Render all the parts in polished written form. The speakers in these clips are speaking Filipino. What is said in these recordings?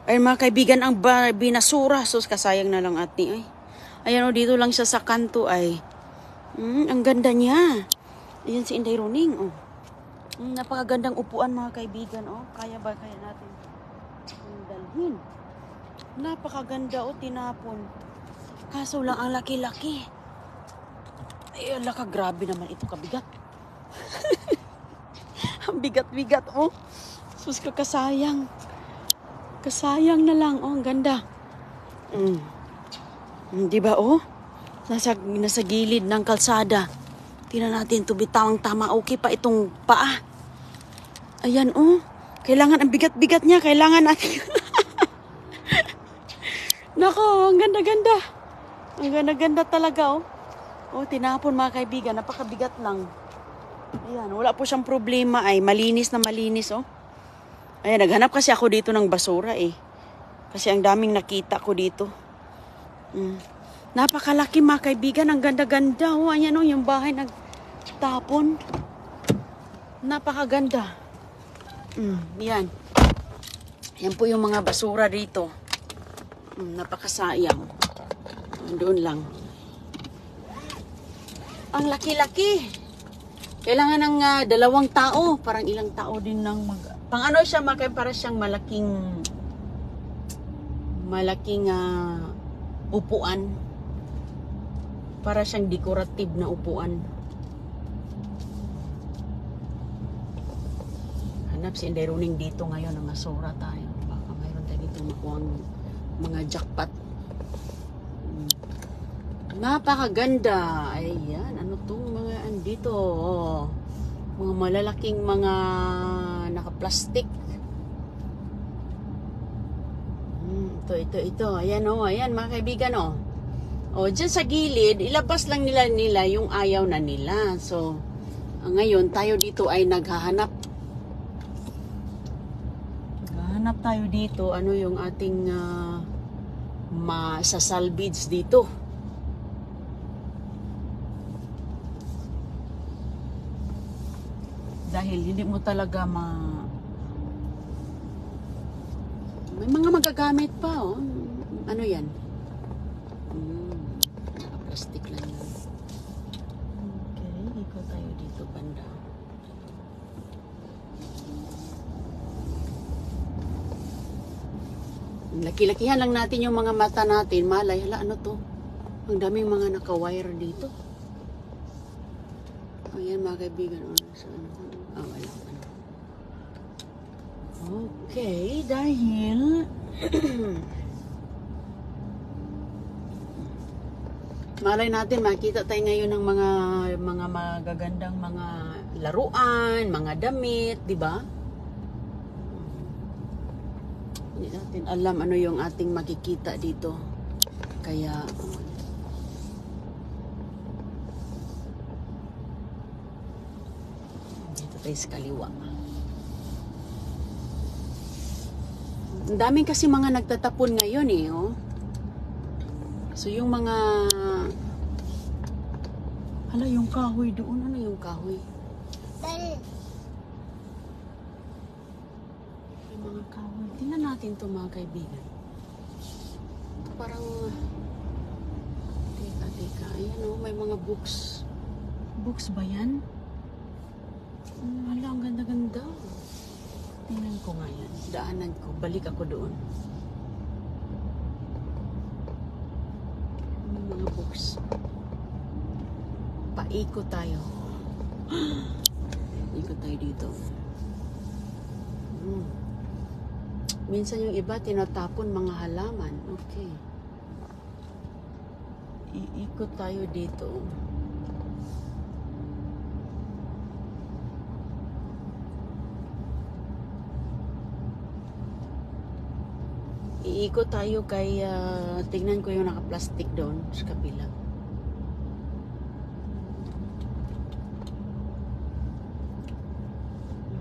Ay mga kaibigan, ang binasura. Sus, kasayang na lang ati. Ay. Ayan o, dito lang siya sa kanto ay. Ang ganda niya. Ayan si Inday Roning. Oh. Napakagandang upuan mga kaibigan. Oh. Kaya ba kaya natin dalhin? Napakaganda o, tinapon. Kaso lang ang laki-laki. Ay, alaka, grabe naman ito kabigat. Ang bigat-bigat oh. Sus, kasayang. Kasayang na lang. Oh, ang ganda. Di ba oh? Nasa gilid ng kalsada. Tingnan natin ito bitawang tama. Okay pa itong paa. Ayan oh. Kailangan ang bigat-bigat niya. Kailangan natin. Nako, ang ganda-ganda. Ang ganda-ganda talaga oh. Oh, tinapon mga kaibigan. Napakabigat lang. Ayan, wala po siyang problema ay. Malinis na malinis oh. Ayan, naghanap kasi ako dito ng basura eh. Kasi ang daming nakita ko dito. Napakalaki mga kaibigan. Ang ganda-ganda. Oh, ayan oh, yung bahay nagtapon. Napakaganda. Yan. Yan po yung mga basura dito. Napakasayang. Doon lang. Ang laki-laki. Kailangan ng 2 tao. Parang ilang tao din ng pang ano siya, para siyang malaking upuan. Para siyang decorative na upuan. Hanap si Inday Roning dito ngayon ng asura tayo. Baka mayroon tayo dito makuha mga jackpot. Napakaganda. Ayan, ano tong mga andito? Oh, mga malalaking mga naka-plastic. Ito. Ayan oh, ayan mga kaibigan oh. O, dyan sa gilid, ilabas lang nila yung ayaw na nila. So, ngayon, tayo dito ay naghahanap. Naghahanap tayo dito, ano yung ating masasalvage dito. Dahil hindi mo talaga may mga magagamit pa, oh. Ano yan? Plastic lang yan. Okay, ikot tayo dito banda. Laki-lakihan lang natin yung mga mata natin. Malay, hala, ano to? Ang daming mga naka-wire dito. Ayan mga kaibigan. Wala. Okay, dahil malay natin makita tayo ngayon ng mga magagandang mga laruan, mga damit, di ba? Hindi natin alam ano yung ating makikita dito. Kaya dito tayo sa kaliwa. Ang daming kasi mga nagtatapon ngayon eh, oh. So yung mga hala, yung kahoy doon, ano yung kahoy? Yung mga kahoy. Tingnan natin to mga kaibigan. Parang teka. Ayan oh, may mga books. Books ba yan? Hala, ang ganda-ganda. Tingnan ko nga yan. Daanan ko. Balik ako doon. Mga books. Paikot tayo. Ikot tayo dito. Minsan yung iba tinatapon mga halaman. Okay. Iikot tayo dito. Iikot tayo kay tignan ko yung naka-plastic doon sa kabila.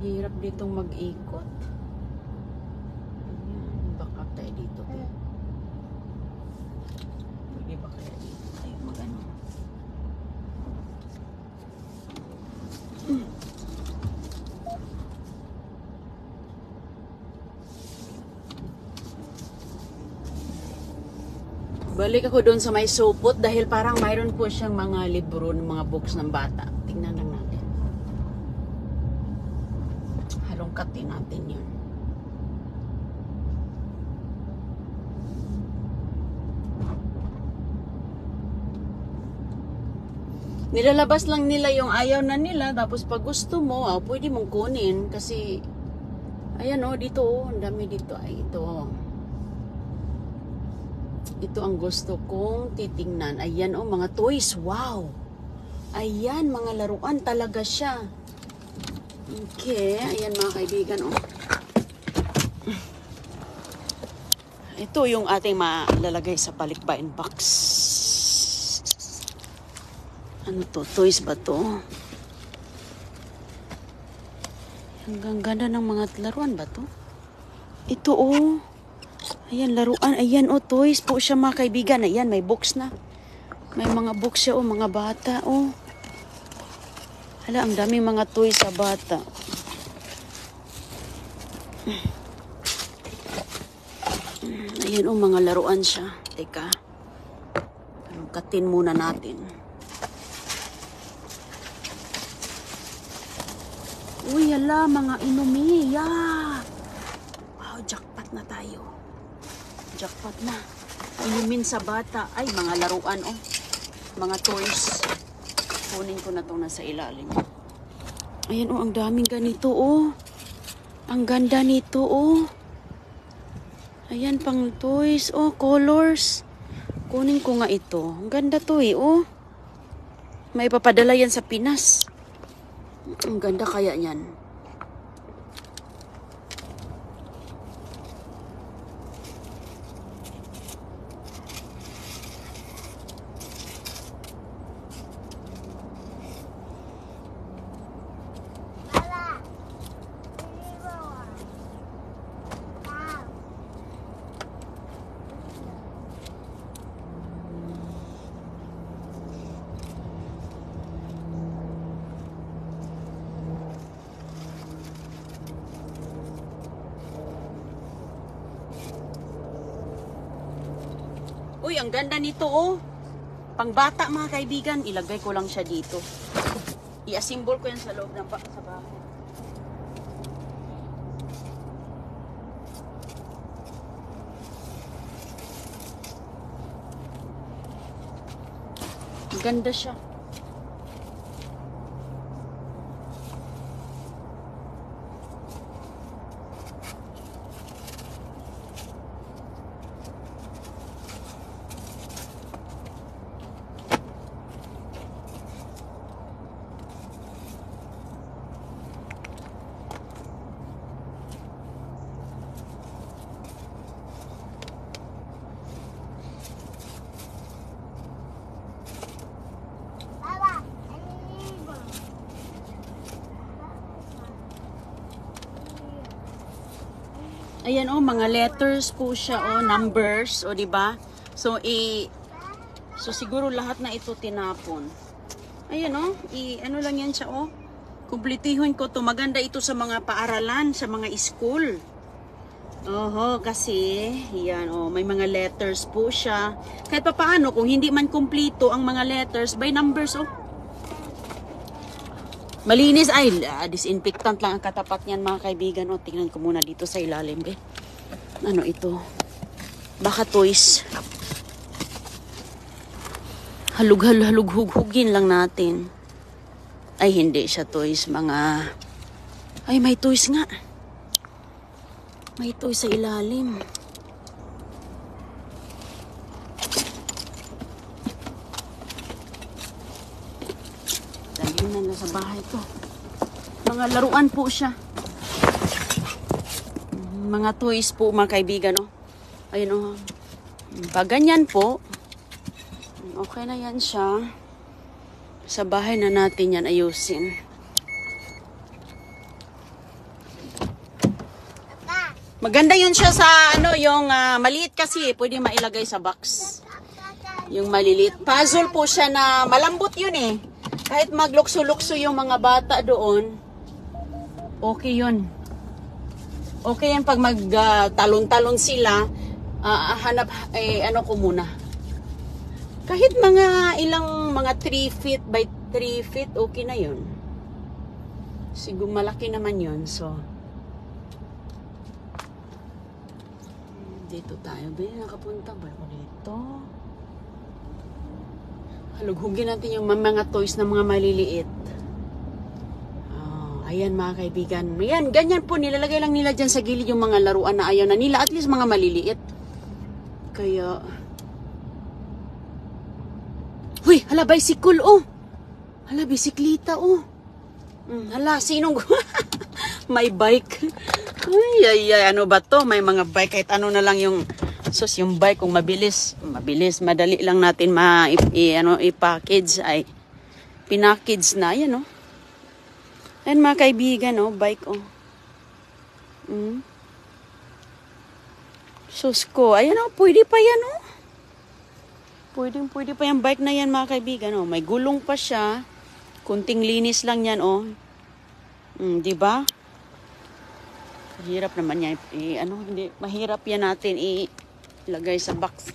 Hirap ditong mag-ikot. Baka tayo dito. Pwede ba kaya dito tayo mag-ano? Balik ako doon sa may supot dahil parang mayroon po siyang mga libro ng mga books ng bata. Tingnan lang natin. Halongkatin natin yun. Nilalabas lang nila yung ayaw na nila, tapos pag gusto mo, pwede mong kunin kasi ayan dito ang dami dito. Ay, ito. Ito ang gusto kong titingnan. Ayan mga toys. Wow! Ayan, mga laruan talaga siya. Okay, ayan mga kaibigan Ito yung ating malalagay sa balikbayan box. Ano to? Toys ba to? Hanggang ganda ng mga laruan ba to? Ito Ayan, laruan. Ayan toys po siya mga kaibigan. Ayan, may box na. May mga box siya mga bata Hala, ang daming mga toys sa bata. Ayan mga laruan siya. Teka. Katin muna natin. Uy, hala, mga inumi. Wow, jackpot na tayo. Jackpot na. Inumin sa bata. Ay, mga laruan mga toys. Kunin ko na itong nasa ilalim. Ayan ang daming ganito Ang ganda nito Ayan, pang toys colors. Kunin ko nga ito. Ang ganda to May papadala yan sa Pinas. Ang ganda kaya yan. Uy, ang ganda nito Pangbata mga kaibigan, ilagay ko lang siya dito. I-assemble ko yan sa loob ng sa bahay. Ang ganda siya. Ayan mga letters po siya numbers di ba? So siguro lahat na ito tinapon. Ayan ano lang yan siya Kumplitihon ko to. Maganda ito sa mga paaralan, sa mga school. Kasi yan may mga letters po siya. Kahit paano kung hindi man kumplito ang mga letters by numbers Malinis. Ay, disinfectant lang ang katapat niyan mga kaibigan. Tingnan ko muna dito sa ilalim. Ano ito? Baka toys. Halug-hugin lang natin. Ay, hindi siya toys. Ay, may toys nga. May toys sa ilalim. Na sa bahay to. Mga laruan po siya. Mga toys po mga kaibigan Ayun pag ganyan po, okay na yan siya. Sa bahay na natin yan ayusin. Maganda yun siya sa yung maliit kasi pwede mailagay sa box. Yung maliliit. Puzzle po siya na malambot yun Kahit maglukso-lukso yung mga bata doon, okay yun. Okay yan pag magtalon-talon sila, hanap, ano ko muna. Kahit mga ilang mga 3 feet by 3 feet, okay na yun. Siguro malaki naman yun. So, dito tayo. Bili nakapunta ba ako dito? Halughugin natin yung mga toys na mga maliliit. Ayan mga kaibigan. Ayan, ganyan po. Nilalagay lang nila dyan sa gilid yung mga laruan na ayaw na nila. At least mga maliliit. Kaya... Huy, hala, bicycle, oh. Hala, bisiklita, oh. Hala, sinong... May bike. Ay, ano ba to? May mga bike. Kahit ano na lang yung... Sus, yung bike, kung mabilis. Mabilis, madali lang natin i-package. Ay, pinackage na. Yan, oh. Ayan mga kaibigan, oh, bike, oh. Sus ko, ayan, oh, pwede pa yan, oh. Pwede pa yung bike na yan mga kaibigan, oh. May gulong pa siya. Kunting linis lang yan, oh. Diba? Hirap naman yan. Hindi, mahirap yan natin ilagay sa box.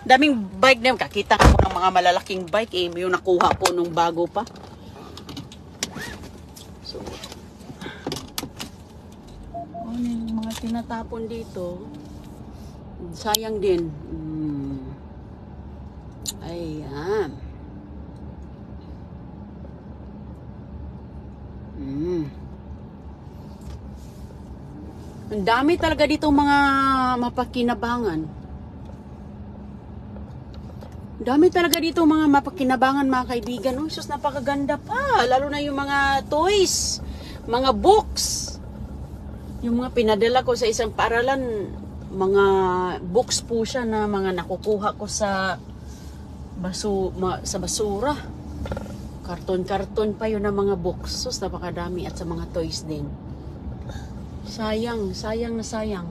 Daming bike na yun. Kakita ko ng mga malalaking bike, yung nakuha ko nung bago pa. So, yung mga tinatapon dito, sayang din. Ayan. Ang dami talaga dito mga mapakinabangan. Dami talaga dito mga mapakinabangan mga kaibigan. Oh, sus, napakaganda pa. Lalo na yung mga toys, mga books. Yung mga pinadala ko sa isang paaralan, mga books po siya na mga nakukuha ko sa basura. Karton-karton pa yun ng mga books. Sus, napakadami. At sa mga toys din. Sayang na sayang.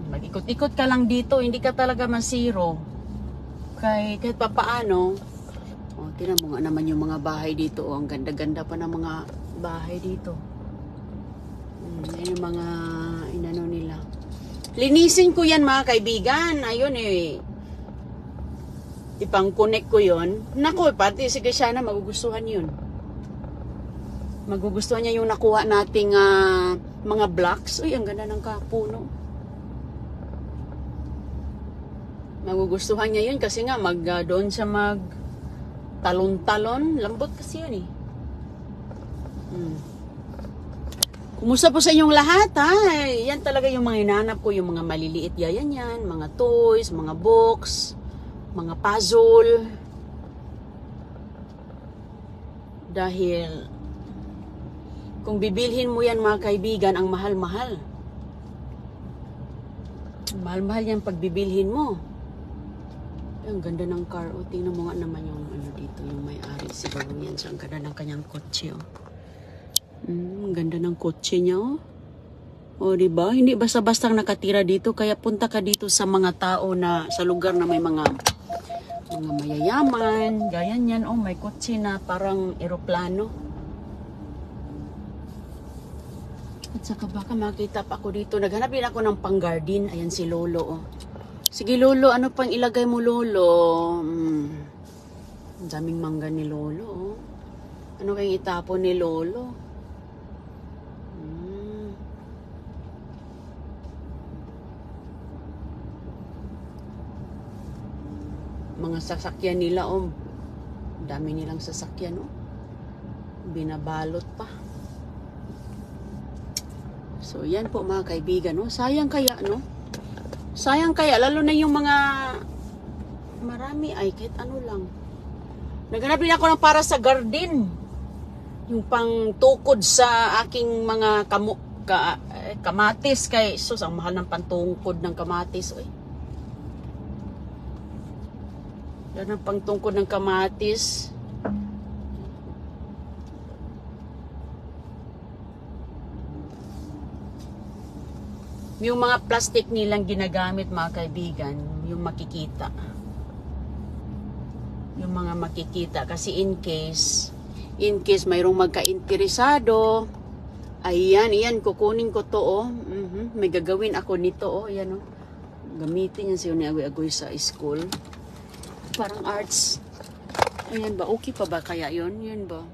Mag-ikot-ikot ka lang dito, hindi ka talaga masiro. Kahit papaano, tingnan mo nga naman yung mga bahay dito. Ang ganda-ganda pa ng mga bahay dito. Yan yung mga inano nila. Linisin ko yan mga kaibigan. Ayun ipang-connect ko yun. Naku, pati sige siya na magugustuhan yun. Magugustuhan niya yung nakuha nating mga blocks. Uy, ang ganda ng puno. Magugustuhan niya yun kasi nga doon siya talon-talon. Lambot kasi yun eh. Kumusta po sa inyong lahat ha? Yan talaga yung mga hinanap ko. Yung mga maliliit yan. Mga toys, mga books, mga puzzle. Dahil kung bibilhin mo yan mga kaibigan, ang mahal-mahal. Mahal-mahal yan pag bibilhin mo. Ang ganda ng car. O, tingnan mo nga naman yung dito, yung may-ari. Siguro yan siya. Ang ganda ng kanyang kotse. Ang ganda ng kotse niya. O, diba? Hindi basta-basta nakatira dito. Kaya punta ka dito sa mga tao na sa lugar na may mga mayayaman. Ganyan yan. O, may kotse na parang eroplano. At saka baka makita pa ako dito. Naghanap din ako ng pang-garden. Ayan si Lolo. Oh. Sige Lolo, ano pang ilagay mo Lolo? Ang daming mangga ni Lolo. Oh. Ano kayong itapon ni Lolo? Mga sasakyan nila. Oh. Dami nilang sasakyan. Oh. Binabalot pa. So, yan po mga kaibigan, no? Sayang kaya, no? Sayang kaya, lalo na yung mga marami, kahit ano lang. Naghanap din ako ng para sa garden. Yung pang tukod sa aking mga kamatis. Kay, sus, ang mahal ng pantungkod ng kamatis, oy. Yan ang pangtungkod ng kamatis. Yung mga plastic nilang ginagamit mga kaibigan, yung makikita. Yung mga makikita. Kasi in case mayroong magka-interesado, ayan, kukunin ko to, oh. May gagawin ako nito, oh. Ayan, oh. gamitin yan siya ni agoy-agoy sa school. Parang arts. Ayan ba? Okay pa ba kaya yun? Yun ba?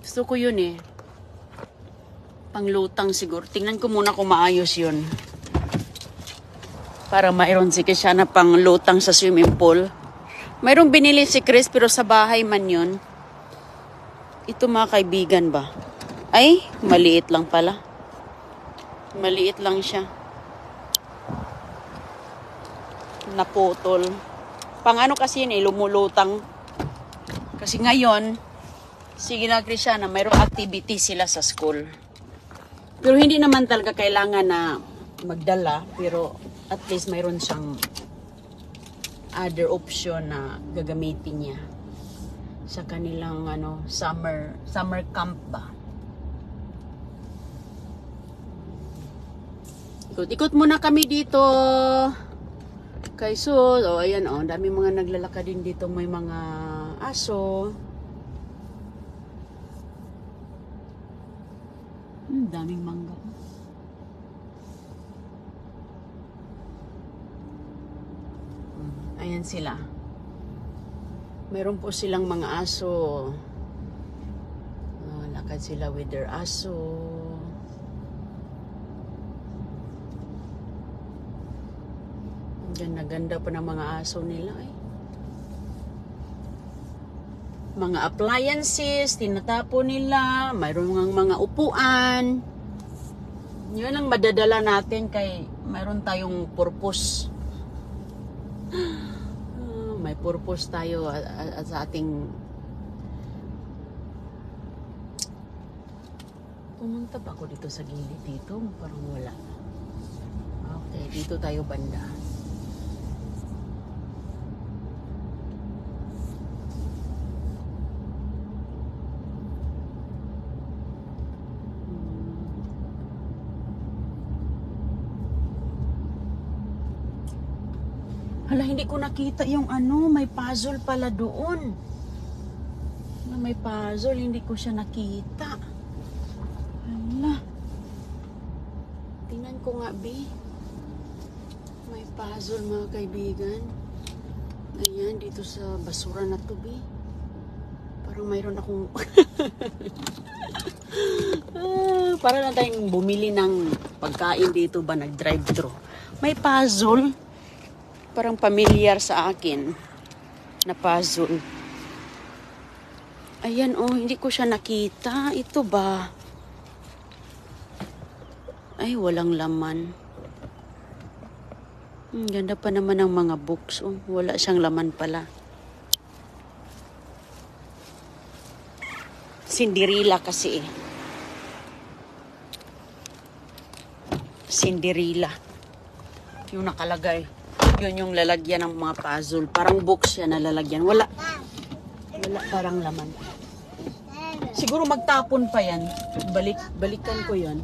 Gusto ko yun eh. Panglutang siguro. Tingnan ko muna kung maayos yun. Para mayroon si Krishana panglutang sa swimming pool. Mayroong binili si Chris pero sa bahay man yun. Ito mga kaibigan ba? Ay, maliit lang pala. Maliit lang siya. Naputol. Pang ano kasi yun eh, lumulutang. Kasi ngayon, sige na Krishana, mayroong activity sila sa school. Pero hindi naman talaga kailangan na magdala. Pero at least mayroon siyang other option na gagamitin niya sa kanilang summer camp ba. Ikot-ikot muna kami dito. Kay Sul, ayan dami mga naglalakad din dito, may mga aso. Daming mangga. Ayan sila. Meron po silang mga aso. Lakad sila with their aso. Ganda pa ng mga aso nila eh. Mga appliances, tinatapo nila. Mayroon mga upuan. Yun ang madadala natin kay mayroon tayong purpose. May purpose tayo at sa ating... Pumunta ba ako dito sa gilid dito? Parang wala. Okay, dito tayo banda. Hala, hindi ko nakita yung may puzzle pala doon. May puzzle, hindi ko siya nakita. Hala. Tingnan ko nga, B. May puzzle, mga kaibigan. Ayan, dito sa basura na to, B. Parang mayroon akong... para lang tayong bumili ng pagkain dito ba, nag-drive-thru. May puzzle. Parang familiar sa akin na puzzle. Ayan hindi ko siya nakita. Ito ba? Ay, walang laman. Ganda pa naman ng mga books. Wala siyang laman pala. Cinderella kasi eh. Cinderella. Yung nakalagay. Yun yung lalagyan ng mga puzzle. Parang books yan na lalagyan. Wala parang laman. Siguro magtapon pa yan. Balikan ko yun.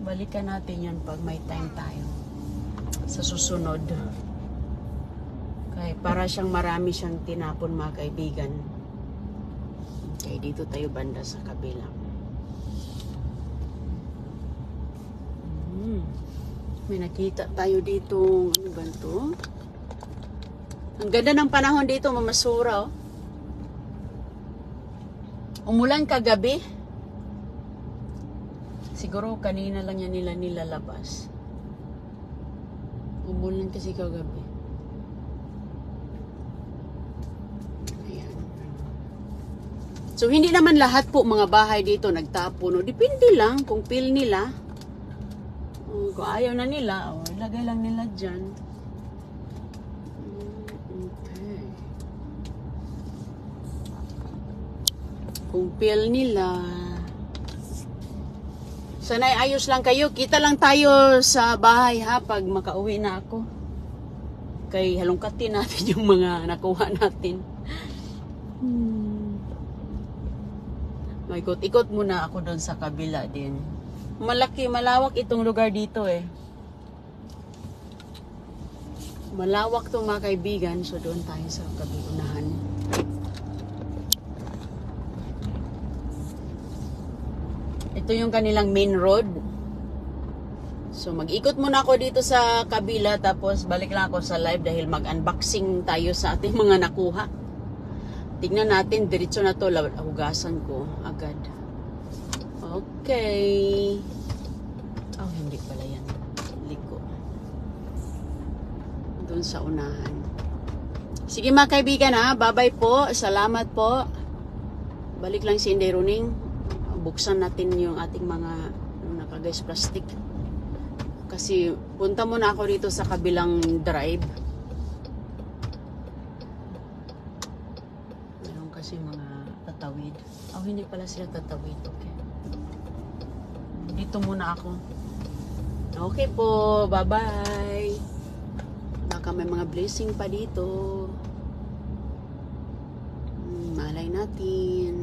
Balikan natin yun pag may time tayo. Sa susunod. Kaya para siyang marami siyang tinapon, mga kaibigan. Okay, dito tayo banda sa kabila. May nakita tayo dito. Ano ba ito? Ang ganda ng panahon dito, mamasura. Umulan kagabi. Siguro kanina lang yan nila nilalabas. Umulan kasi kagabi. Ayan. So hindi naman lahat po mga bahay dito nagtapon. Depende lang kung feel nila. Kung ayaw na nila, ilagay lang nila dyan. Okay. Kung feel nila. Sana'y ayos lang kayo. Kita lang tayo sa bahay ha, pag makauwi na ako. Kay halongkatin natin yung mga nakuha natin. Ikot-ikot muna ako doon sa kabila din. Malawak itong lugar dito eh. Malawak itong mga kaibigan. So doon tayo sa kabiunahan. Ito yung kanilang main road. So mag-ikot muna ako dito sa kabila tapos balik lang ako sa live dahil mag-unboxing tayo sa ating mga nakuha. Tignan natin, diretso na to, hugasan ko agad. Okay. Oh, hindi pala yan. Liko. Doon sa unahan. Sige mga kaibigan ha, bye-bye po. Salamat po. Balik lang si Inday Roning. Buksan natin yung ating mga naka-guys plastic. Kasi punta muna ako dito sa kabilang drive. Meron kasi mga tatawid. Oh, hindi pala sila tatawid. Okay. Dito muna ako. Okay po. Bye-bye. Baka may mga blessing pa dito. Malay natin.